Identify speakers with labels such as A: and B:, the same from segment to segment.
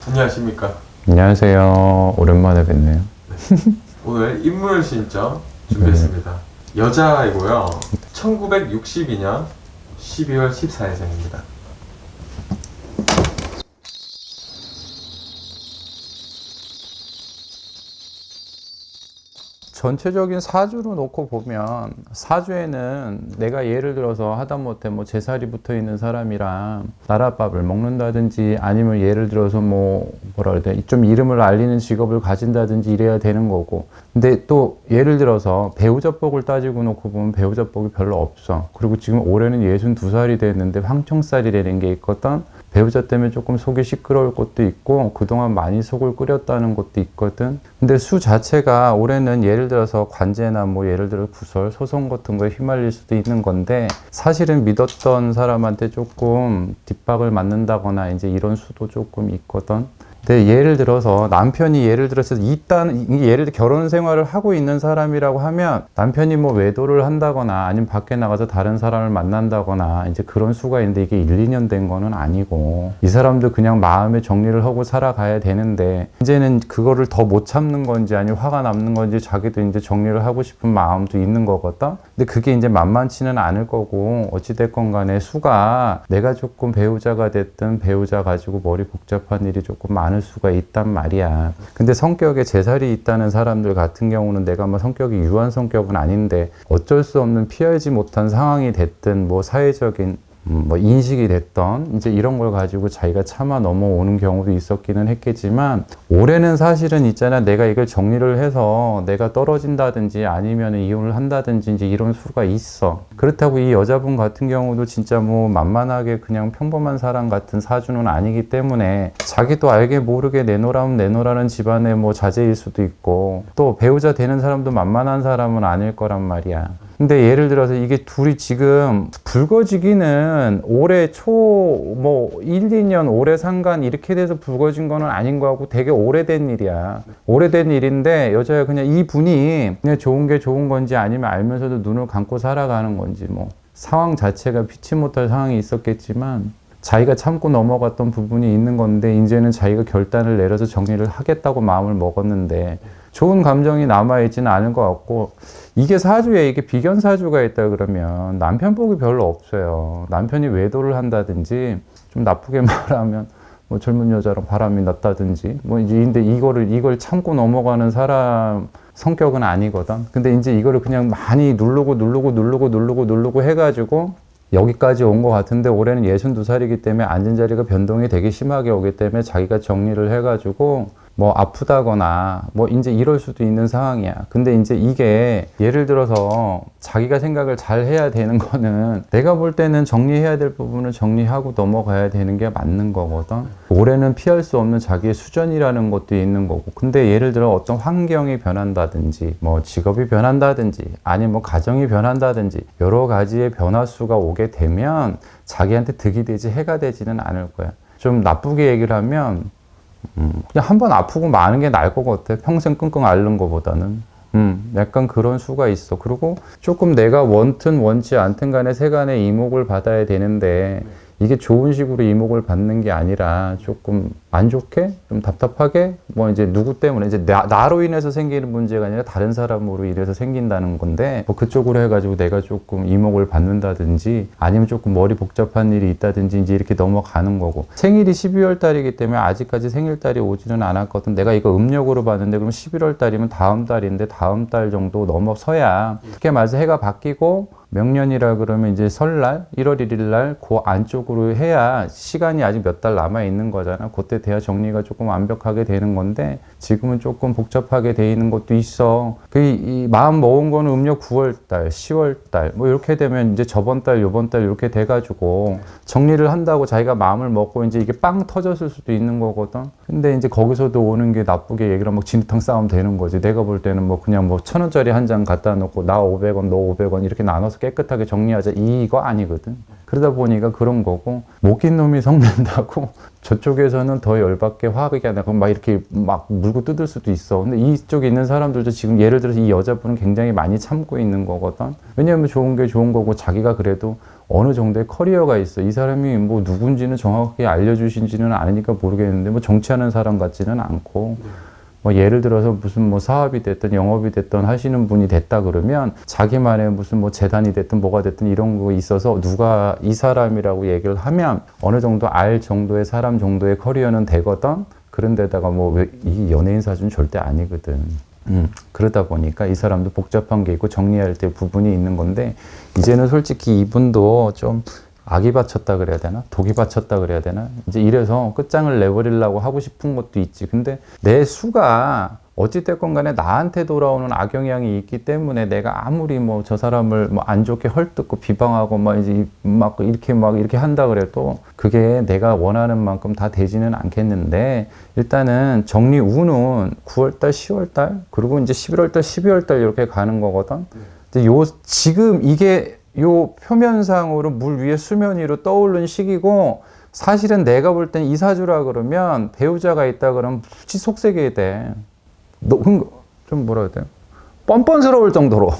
A: 안녕하십니까.
B: 안녕하세요. 오랜만에 뵙네요.
A: 오늘 인물 신청 준비했습니다. 여자이고요. 1962년 12월 14일생입니다.
B: 전체적인 사주로 놓고 보면 사주에는 내가 예를 들어서 하다못해 뭐 제살이 붙어 있는 사람이랑 나랏밥을 먹는다든지 아니면 예를 들어서 뭐라 그래야 돼, 좀 이름을 알리는 직업을 가진다든지 이래야 되는 거고, 근데 또 예를 들어서 배우자복을 따지고 놓고 보면 배우자복이 별로 없어. 그리고 지금 올해는 62살이 됐는데 황청살이라는 게 있거든. 배우자 때문에 조금 속이 시끄러울 것도 있고 그동안 많이 속을 끓였다는 것도 있거든. 근데 수 자체가 올해는 예를 들어서 관제나 뭐 예를 들어 구설, 소송 같은 거에 휘말릴 수도 있는 건데, 사실은 믿었던 사람한테 조금 뒷박을 맞는다거나 이제 이런 수도 조금 있거든. 근데 예를 들어서 남편이 예를 들어서 예를 들어 결혼 생활을 하고 있는 사람이라고 하면 남편이 뭐 외도를 한다거나 아니면 밖에 나가서 다른 사람을 만난다거나 이제 그런 수가 있는데, 이게 1, 2년 된 거는 아니고 이 사람도 그냥 마음의 정리를 하고 살아가야 되는데, 이제는 그거를 더 못 참는 건지 아니면 화가 남는 건지 자기도 이제 정리를 하고 싶은 마음도 있는 거거든. 근데 그게 이제 만만치는 않을 거고, 어찌됐건 간에 수가 내가 조금 배우자가 됐든 배우자 가지고 머리 복잡한 일이 조금 많을 수가 있단 말이야. 근데 성격에 재살이 있다는 사람들 같은 경우는 내가 뭐 성격이 유한 성격은 아닌데 어쩔 수 없는 피하지 못한 상황이 됐든 뭐 사회적인 뭐 인식이 됐던 이제 이런 걸 가지고 자기가 참아 넘어오는 경우도 있었기는 했겠지만, 올해는 사실은 있잖아, 내가 이걸 정리를 해서 내가 떨어진다든지 아니면 이혼을 한다든지 이제 이런 수가 있어. 그렇다고 이 여자분 같은 경우도 진짜 뭐 만만하게 그냥 평범한 사람 같은 사주는 아니기 때문에 자기도 알게 모르게 내놓으라면 내놓으라는 집안의 뭐 자제일 수도 있고, 또 배우자 되는 사람도 만만한 사람은 아닐 거란 말이야. 근데 예를 들어서 이게 둘이 지금 붉어지기는 올해 초 뭐 1, 2년 올해 상간 이렇게 돼서 붉어진 거는 아닌 거하고 되게 오래된 일이야. 오래된 일인데 여자가 그냥 이분이 그냥 좋은 게 좋은 건지 아니면 알면서도 눈을 감고 살아가는 건지, 뭐 상황 자체가 피치 못할 상황이 있었겠지만 자기가 참고 넘어갔던 부분이 있는 건데, 이제는 자기가 결단을 내려서 정리를 하겠다고 마음을 먹었는데 좋은 감정이 남아있지는 않은 것 같고, 이게 사주에 이게 비견사주가 있다 그러면 남편 복이 별로 없어요. 남편이 외도를 한다든지 좀 나쁘게 말하면 뭐 젊은 여자랑 바람이 났다든지 뭐 이제, 근데 이걸 참고 넘어가는 사람 성격은 아니거든. 근데 이제 이거를 그냥 많이 누르고 해가지고 여기까지 온 것 같은데, 올해는 62살이기 때문에 앉은 자리가 변동이 되게 심하게 오기 때문에 자기가 정리를 해가지고 뭐 아프다거나 뭐 이제 이럴 수도 있는 상황이야. 근데 이제 이게 예를 들어서 자기가 생각을 잘 해야 되는 거는, 내가 볼 때는 정리해야 될 부분을 정리하고 넘어가야 되는 게 맞는 거거든. 올해는 피할 수 없는 자기의 수전이라는 것도 있는 거고, 근데 예를 들어 어떤 환경이 변한다든지 뭐 직업이 변한다든지 아니면 뭐 가정이 변한다든지 여러 가지의 변화수가 오게 되면 자기한테 득이 되지 해가 되지는 않을 거야. 좀 나쁘게 얘기를 하면 그냥 한 번 아프고 마는 게 나을 것 같아. 평생 끙끙 앓는 것보다는. 약간 그런 수가 있어. 그리고 조금 내가 원튼 원치 않든 간에 세간의 이목을 받아야 되는데, 이게 좋은 식으로 이목을 받는 게 아니라 조금 안 좋게, 좀 답답하게, 뭐 이제 누구 때문에 이제 나로 인해서 생기는 문제가 아니라 다른 사람으로 인해서 생긴다는 건데, 뭐 그쪽으로 해가지고 내가 조금 이목을 받는다든지 아니면 조금 머리 복잡한 일이 있다든지 이제 이렇게 넘어가는 거고, 생일이 12월 달이기 때문에 아직까지 생일달이 오지는 않았거든. 내가 이거 음력으로 봤는데 그럼 11월 달이면 다음 달인데 다음 달 정도 넘어서야, 그렇게 말해서 해가 바뀌고 명년이라 그러면 이제 설날 1월 1일 날 그 안쪽으로 해야 시간이 아직 몇 달 남아 있는 거잖아. 그때 돼야 정리가 조금 완벽하게 되는 건데, 지금은 조금 복잡하게 돼 있는 것도 있어. 이 마음 먹은 거는 음력 9월 달, 10월 달 뭐 이렇게 되면 이제 저번 달, 요번 달 이렇게 돼가지고 정리를 한다고 자기가 마음을 먹고 이제 이게 빵 터졌을 수도 있는 거거든. 근데 이제 거기서도 오는 게 나쁘게 얘기를 하면 진흙탕 싸움 되는 거지. 내가 볼 때는 뭐 그냥 뭐 1,000원짜리 한 장 갖다 놓고 나 500원, 너 500원 이렇게 나눠서 나가서 깨끗하게 정리하자 이거 아니거든. 그러다 보니까 그런 거고, 못 낀 놈이 성낸다고 저쪽에서는 더 열받게 화하게 하다가 막 이렇게 막 물고 뜯을 수도 있어. 근데 이쪽에 있는 사람들도 지금 예를 들어서 이 여자분은 굉장히 많이 참고 있는 거거든. 왜냐면 좋은 게 좋은 거고, 자기가 그래도 어느 정도의 커리어가 있어. 이 사람이 뭐 누군지는 정확하게 알려주신지는 않으니까 모르겠는데, 뭐 정치하는 사람 같지는 않고, 뭐 예를 들어서 무슨 뭐 사업이 됐든 영업이 됐든 하시는 분이 됐다 그러면 자기만의 무슨 뭐 재단이 됐든 뭐가 됐든 이런 거 있어서 누가 이 사람이라고 얘기를 하면 어느 정도 알 정도의 사람 정도의 커리어는 되거든. 그런데다가 뭐 이 연예인 사주는 절대 아니거든. 그러다 보니까 이 사람도 복잡한 게 있고 정리할 때 부분이 있는 건데, 이제는 솔직히 이분도 좀 악이 받쳤다 그래야 되나? 독이 받쳤다 그래야 되나? 이제 이래서 끝장을 내버리려고 하고 싶은 것도 있지. 근데 내 수가 어찌됐건 간에 나한테 돌아오는 악영향이 있기 때문에 내가 아무리 뭐 저 사람을 뭐 안 좋게 헐뜯고 비방하고 막 이제 막 이렇게 한다 그래도 그게 내가 원하는 만큼 다 되지는 않겠는데, 일단은 정리 우는 9월달, 10월달, 그리고 이제 11월달, 12월달 이렇게 가는 거거든. 근데 지금 이게 요 표면상으로 물 위에 수면 위로 떠오른 시기고, 사실은 내가 볼 땐 이 사주라 그러면 배우자가 있다 그러면 굳이 속색이 돼. 좀 뭐라 해야 돼요? 뻔뻔스러울 정도로.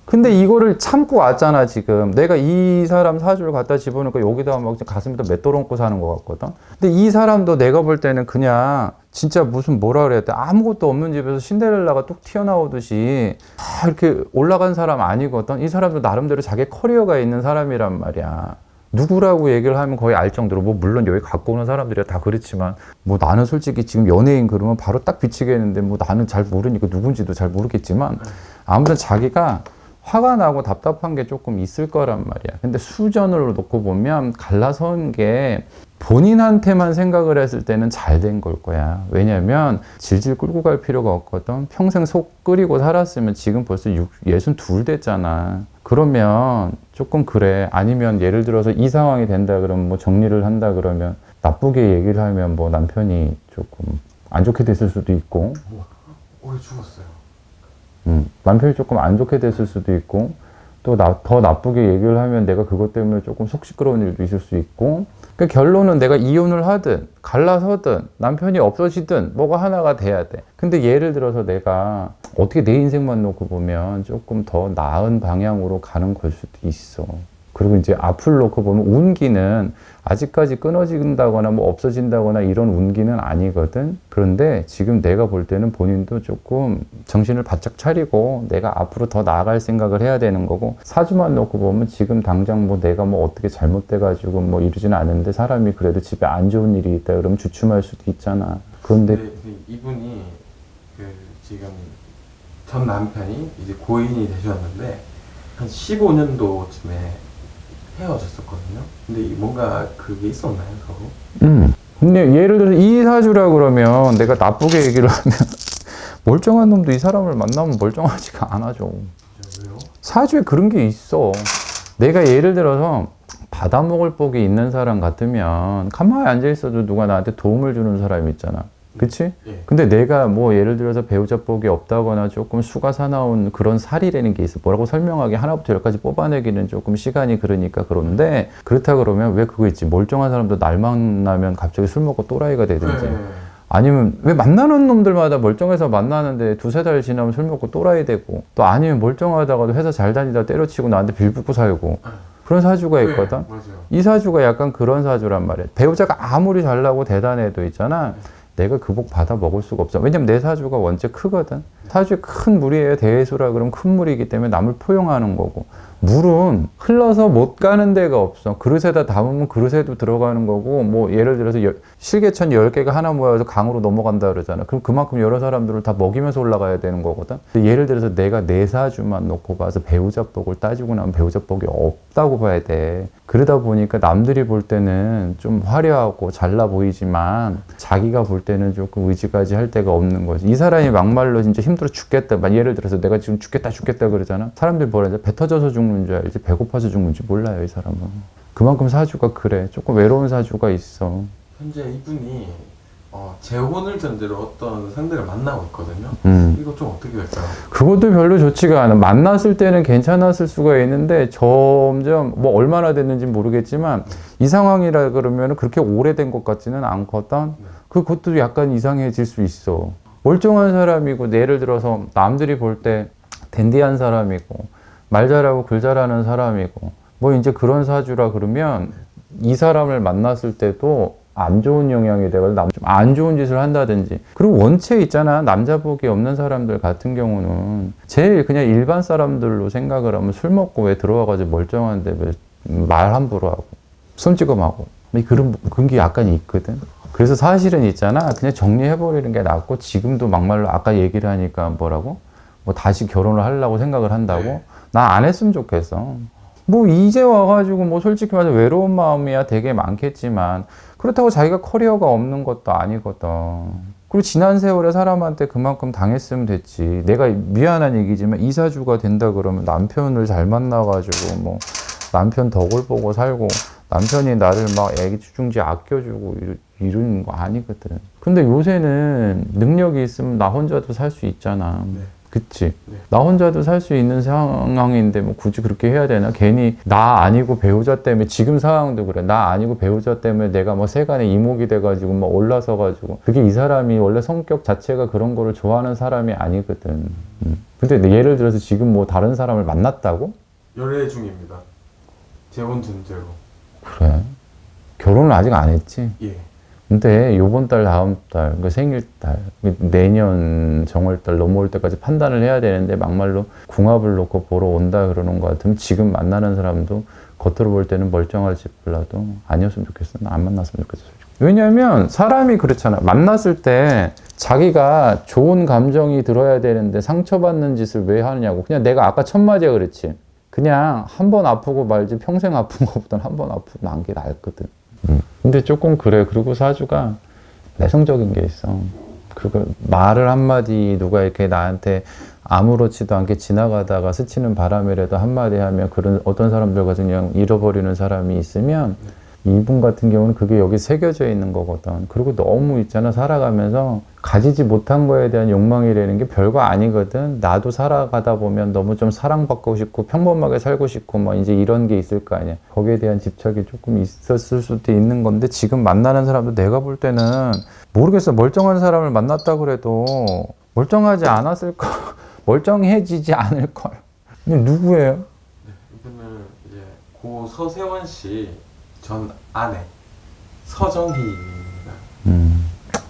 B: 근데 이거를 참고 왔잖아, 지금. 내가 이 사람 사주를 갖다 집어넣으니까 여기다가 막 가슴에다 맷돌 얹고 사는 것 같거든. 근데 이 사람도 내가 볼 때는 그냥 진짜 무슨 뭐라 그래야 돼. 아무것도 없는 집에서 신데렐라가 뚝 튀어나오듯이 다 이렇게 올라간 사람 아니거든. 이 사람도 나름대로 자기 커리어가 있는 사람이란 말이야. 누구라고 얘기를 하면 거의 알 정도로, 뭐 물론 여기 갖고 오는 사람들이 다 그렇지만, 뭐 나는 솔직히 지금 연예인 그러면 바로 딱 비치겠는데, 뭐 나는 잘 모르니까 누군지도 잘 모르겠지만, 아무튼 자기가 화가 나고 답답한 게 조금 있을 거란 말이야. 근데 수전으로 놓고 보면 갈라선 게 본인한테만 생각을 했을 때는 잘 된 걸 거야. 왜냐면 질질 끌고 갈 필요가 없거든. 평생 속 끓이고 살았으면 지금 벌써 62 됐잖아. 그러면 조금 그래. 아니면 예를 들어서 이 상황이 된다 그러면 뭐 정리를 한다 그러면 나쁘게 얘기를 하면 뭐 남편이 조금 안 좋게 됐을 수도 있고,
A: 왜 죽었어요?
B: 남편이 조금 안 좋게 됐을 수도 있고, 또 더 나쁘게 얘기를 하면 내가 그것 때문에 조금 속 시끄러운 일도 있을 수 있고, 그 결론은 내가 이혼을 하든 갈라서든 남편이 없어지든 뭐가 하나가 돼야 돼. 근데 예를 들어서 내가 어떻게 내 인생만 놓고 보면 조금 더 나은 방향으로 가는 걸 수도 있어. 그리고 이제 앞을 놓고 보면 운기는 아직까지 끊어진다거나 뭐 없어진다거나 이런 운기는 아니거든. 그런데 지금 내가 볼 때는 본인도 조금 정신을 바짝 차리고 내가 앞으로 더 나아갈 생각을 해야 되는 거고, 사주만 놓고 보면 지금 당장 뭐 내가 뭐 어떻게 잘못돼가지고 뭐 이러지는 않은데, 사람이 그래도 집에 안 좋은 일이 있다 그러면 주춤할 수도 있잖아. 그런데
A: 이분이 지금 전 남편이 이제 고인이 되셨는데 한 15년도쯤에 헤어졌었거든요. 근데 뭔가 그게 있었나요, 서로?
B: 근데 예를 들어서 이 사주라 그러면 내가 나쁘게 얘기를 하면 멀쩡한 놈도 이 사람을 만나면 멀쩡하지가 않아져.
A: 왜요?
B: 사주에 그런 게 있어. 내가 예를 들어서 받아먹을 복이 있는 사람 같으면 가만히 앉아있어도 누가 나한테 도움을 주는 사람이 있잖아. 그치?
A: 예.
B: 근데 내가 뭐 예를 들어서 배우자 복이 없다거나 조금 수가 사나운 그런 살이라는 게 있어. 뭐라고 설명하기 하나부터 열까지 뽑아내기는 조금 시간이 그러니까 그런데, 그렇다 그러면 왜 그거 있지? 멀쩡한 사람도 날 만나면 갑자기 술 먹고 또라이가 되든지, 아니면 왜 만나는 놈들마다 멀쩡해서 만나는데 두세 달 지나면 술 먹고 또라이 되고, 또 아니면 멀쩡하다가도 회사 잘 다니다 때려치고 나한테 빌붙고 살고, 그런 사주가 있거든.
A: 맞아요.
B: 이 사주가 약간 그런 사주란 말이야. 배우자가 아무리 잘나고 대단해도 있잖아, 내가 그 복 받아 먹을 수가 없어. 왜냐면 내 사주가 원체 크거든. 사주에 큰 물이에요. 대수라 그러면 큰 물이기 때문에 남을 포용하는 거고, 물은 흘러서 못 가는 데가 없어. 그릇에다 담으면 그릇에도 들어가는 거고, 뭐 예를 들어서 실개천 10개가 하나 모여서 강으로 넘어간다 그러잖아. 그럼 그만큼 여러 사람들을 다 먹이면서 올라가야 되는 거거든. 예를 들어서 내가 내 사주만 놓고 봐서 배우자 복을 따지고 나면 배우자 복이 없다고 봐야 돼. 그러다 보니까 남들이 볼 때는 좀 화려하고 잘나 보이지만 자기가 볼 때는 조금 의지까지 할 데가 없는 거지. 이 사람이 막말로 진짜 힘들어 죽겠다, 예를 들어서 내가 지금 죽겠다 그러잖아. 사람들이 뭐라 하지? 배 터져서 죽는 줄 알지 배고파서 죽는지 몰라요, 이 사람은. 그만큼 사주가 그래. 조금 외로운 사주가 있어.
A: 현재 이분이 재혼을 전제로 어떤 상대를 만나고 있거든요. 이거 좀 어떻게 될까요?
B: 그것도 별로 좋지가 않아. 만났을 때는 괜찮았을 수가 있는데 점점 뭐 얼마나 됐는지 모르겠지만 이 상황이라 그러면 그렇게 오래된 것 같지는 않거든. 그것도 약간 이상해질 수 있어. 멀쩡한 사람이고 예를 들어서 남들이 볼 때 댄디한 사람이고 말 잘하고 글 잘하는 사람이고 뭐 이제 그런 사주라 그러면 이 사람을 만났을 때도 안 좋은 영향이 돼가지고 좀 안 좋은 짓을 한다든지. 그리고 원체 있잖아, 남자복이 없는 사람들 같은 경우는 제일 그냥 일반 사람들로 생각을 하면 술 먹고 왜 들어와가지고 멀쩡한데 왜 말 함부로 하고 손찌검하고 그런 게 약간 있거든. 그래서 사실은 있잖아, 그냥 정리해버리는 게 낫고, 지금도 막말로 아까 얘기를 하니까 뭐라고? 뭐 다시 결혼을 하려고 생각을 한다고? 나 안 했으면 좋겠어. 뭐 이제 와가지고 뭐 솔직히 말해서 외로운 마음이야 되게 많겠지만 그렇다고 자기가 커리어가 없는 것도 아니거든. 그리고 지난 세월에 사람한테 그만큼 당했으면 됐지. 내가 미안한 얘기지만 이사주가 된다 그러면 남편을 잘 만나가지고 뭐 남편 덕을 보고 살고 남편이 나를 막 애기 주중지 아껴주고 이러는 거 아니거든. 근데 요새는 능력이 있으면 나 혼자도 살 수 있잖아. 그치? 나 혼자도 살 수 있는 상황인데 뭐 굳이 그렇게 해야 되나? 괜히 나 아니고 배우자 때문에, 지금 상황도 그래. 나 아니고 배우자 때문에 내가 뭐 세간에 이목이 돼가지고 뭐 올라서가지고, 그게 이 사람이 원래 성격 자체가 그런 거를 좋아하는 사람이 아니거든. 근데 예를 들어서 지금 뭐 다른 사람을 만났다고?
A: 연애 중입니다. 재혼 전제로.
B: 그래? 결혼을 아직 안 했지?
A: 예.
B: 근데 요번 달, 다음 달, 그 생일달, 내년 정월달 넘어올 때까지 판단을 해야 되는데 막말로 궁합을 놓고 보러 온다 그러는 것 같으면 지금 만나는 사람도 겉으로 볼 때는 멀쩡할지 몰라도 아니었으면 좋겠어. 나 안 만났으면 좋겠어. 솔직히. 왜냐면 사람이 그렇잖아. 만났을 때 자기가 좋은 감정이 들어야 되는데 상처받는 짓을 왜 하느냐고. 그냥 내가 아까 첫 마디가 그랬지. 그냥 한 번 아프고 말지 평생 아픈 것보다는 한 번 아프고 난 게 나았거든. 근데 조금 그래. 그리고 사주가 내성적인 게 있어. 그거 말을 한마디 누가 이렇게 나한테 아무렇지도 않게 지나가다가 스치는 바람이라도 한마디 하면 그런 어떤 사람들 같은 그냥 잃어버리는 사람이 있으면 이분 같은 경우는 그게 여기 새겨져 있는 거거든. 그리고 너무 있잖아, 살아가면서 가지지 못한 거에 대한 욕망이라는 게 별거 아니거든. 나도 살아가다 보면 너무 좀 사랑받고 싶고 평범하게 살고 싶고 뭐 이제 이런 게 있을 거 아니야. 거기에 대한 집착이 조금 있었을 수도 있는 건데, 지금 만나는 사람도 내가 볼 때는 모르겠어. 멀쩡한 사람을 만났다 그래도 멀쩡하지 않았을 걸. 멀쩡해지지 않을 걸. 근데 누구예요?
A: 네, 이분은 이제 고 서세원 씨 전 아내 서정희입니다.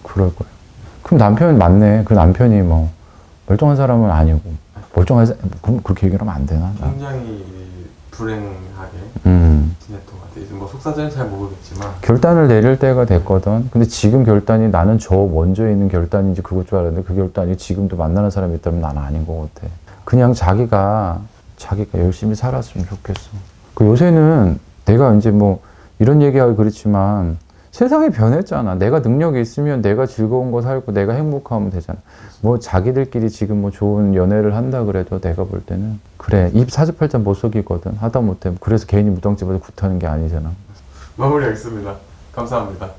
B: 그럴 거예요. 그럼 남편이 맞네. 그 남편이 뭐 멀쩡한 사람은 아니고 멀쩡하지. 그럼 그렇게 얘기하면 안 되나?
A: 굉장히 불행하게 지냈던 것 같아요. 이제 뭐 속사정은 잘 모르겠지만
B: 결단을 내릴 때가 됐거든. 근데 지금 결단이 나는 저 먼저 있는 결단인지 그것 줄 알았는데 그 결단이 지금도 만나는 사람이 있다면 나는 아닌 것 같아. 그냥 자기가 열심히 살았으면 좋겠어. 그 요새는 내가 이제 뭐 이런 얘기하기 그렇지만 세상이 변했잖아. 내가 능력이 있으면 내가 즐거운 거 살고 내가 행복하면 되잖아. 뭐 자기들끼리 지금 뭐 좋은 연애를 한다 그래도 내가 볼 때는 그래, 입 사주팔자 못 속이거든. 하다못해 그래서 괜히 무당집에서 굿하는 게 아니잖아.
A: 마무리하겠습니다. 감사합니다.